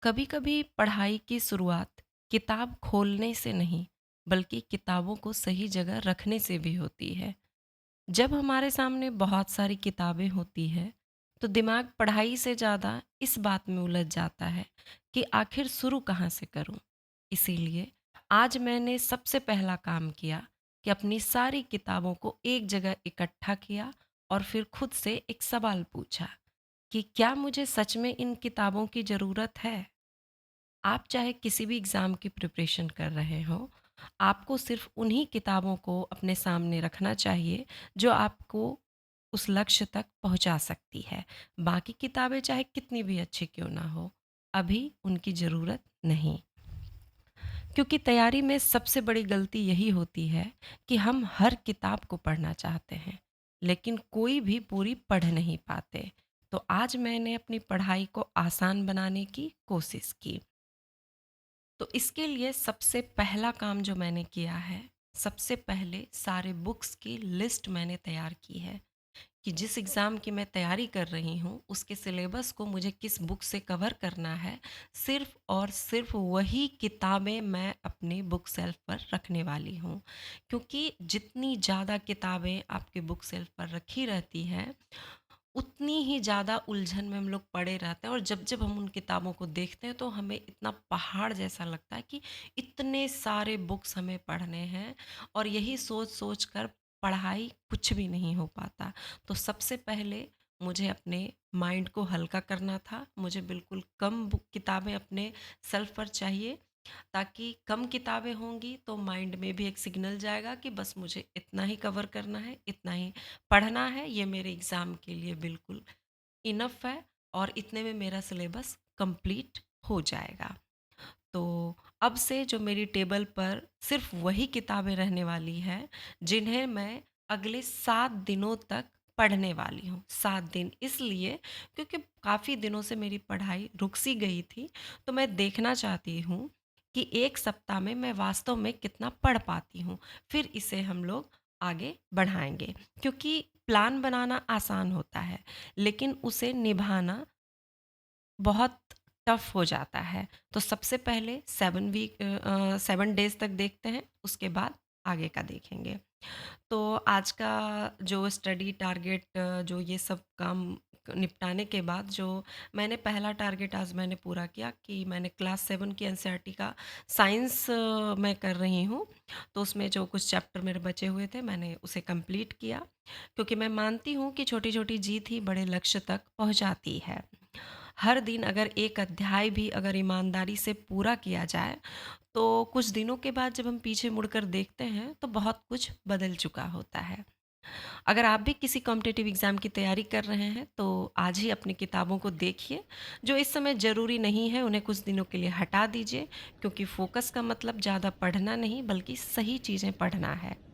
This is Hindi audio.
कभी-कभी पढ़ाई की शुरुआत किताब खोलने से नहीं, बल्कि किताबों को सही जगह रखने से भी होती है। जब हमारे सामने बहुत सारी किताबें होती हैं, तो दिमाग पढ़ाई से ज़्यादा इस बात में उलझ जाता है कि आखिर शुरू कहाँ से करूँ? इसीलिए आज मैंने सबसे पहला काम किया कि अपनी सारी किताबों को एक जगह इकट्ठा किया और फिर खुद से एक सवाल पूछा कि क्या मुझे सच में इन किताबों की ज़रूरत है? आप चाहे किसी भी एग्ज़ाम की प्रिपरेशन कर रहे हों, आपको सिर्फ़ उन्हीं किताबों को अपने सामने रखना चाहिए, जो आपको उस लक्ष्य तक पहुँचा सकती है। बाकी किताबें चाहे कितनी भी अच्छी क्यों ना हो, अभी उनकी ज़रूरत नहीं। क्योंकि तैयारी में सबसे बड़ी गलती यही होती है कि हम हर किताब को पढ़ना चाहते हैं, लेकिन कोई भी पूरी पढ़ नहीं पाते। तो आज मैंने अपनी पढ़ाई को आसान बनाने की कोशिश की। तो इसके लिए सबसे पहला काम जो मैंने किया है, सबसे पहले सारे बुक्स की लिस्ट मैंने तैयार की है कि जिस एग्ज़ाम की मैं तैयारी कर रही हूँ, उसके सिलेबस को मुझे किस बुक से कवर करना है, सिर्फ़ और सिर्फ़ वही किताबें मैं अपनी बुक शेल्फ़ पर रखने वाली हूँ। क्योंकि जितनी ज़्यादा किताबें आपके बुक शेल्फ़ पर रखी रहती हैं, उतनी ही ज़्यादा उलझन में हम लोग पड़े रहते हैं और जब-जब हम उन किताबों को देखते हैं तो हमें इतना पहाड़ जैसा लगता है कि इतने सारे बुक्स हमें पढ़ने हैं और यही सोच-सोच कर पढ़ाई कुछ भी नहीं हो पाता। तो सबसे पहले मुझे अपने माइंड को हल्का करना था। मुझे बिल्कुल कम बुक किताबें अपने शेल्फ़ पर चाहिए ताकि कम किताबें होंगी तो माइंड में भी एक सिग्नल जाएगा कि बस मुझे इतना ही कवर करना है, इतना ही पढ़ना है, ये मेरे एग्ज़ाम के लिए बिल्कुल इनफ है और इतने में मेरा सिलेबस कंप्लीट हो जाएगा। तो अब से जो मेरी टेबल पर सिर्फ़ वही किताबें रहने वाली हैं, जिन्हें मैं अगले 7 दिनों तक पढ़ने वाली हूँ। 7 दिन इसलिए क्योंकि काफ़ी दिनों से मेरी पढ़ाई रुक सी गई थी, तो मैं देखना चाहती हूँ कि 1 सप्ताह में मैं वास्तव में कितना पढ़ पाती हूँ। फिर इसे हम लोग आगे बढ़ाएँगे क्योंकि प्लान बनाना आसान होता है, लेकिन उसे निभाना बहुत टफ हो जाता है। तो सबसे पहले 7 डेज़ तक देखते हैं, उसके बाद आगे का देखेंगे। तो आज का जो स्टडी टारगेट जो ये सब काम निपटाने के बाद जो मैंने पहला टारगेट आज मैंने पूरा किया कि मैंने क्लास 7 की एनसीईआरटी का साइंस मैं कर रही हूँ। तो उसमें जो कुछ चैप्टर मेरे बचे हुए थे मैंने उसे कंप्लीट किया क्योंकि मैं मानती हूँ कि छोटी-छोटी जीत ही बड़े लक्ष्य तक पहुँचाती है। हर दिन अगर एक अध्याय भी अगर ईमानदारी से पूरा किया जाए, तो कुछ दिनों के बाद जब हम पीछे मुड़कर देखते हैं, तो बहुत कुछ बदल चुका होता है। अगर आप भी किसी कॉम्पिटिटिव एग्ज़ाम की तैयारी कर रहे हैं, तो आज ही अपनी किताबों को देखिए। जो इस समय ज़रूरी नहीं है, उन्हें कुछ दिनों के लिए हटा दीजिए, क्योंकि फ़ोकस का मतलब ज़्यादा पढ़ना नहीं, बल्कि सही चीज़ें पढ़ना है।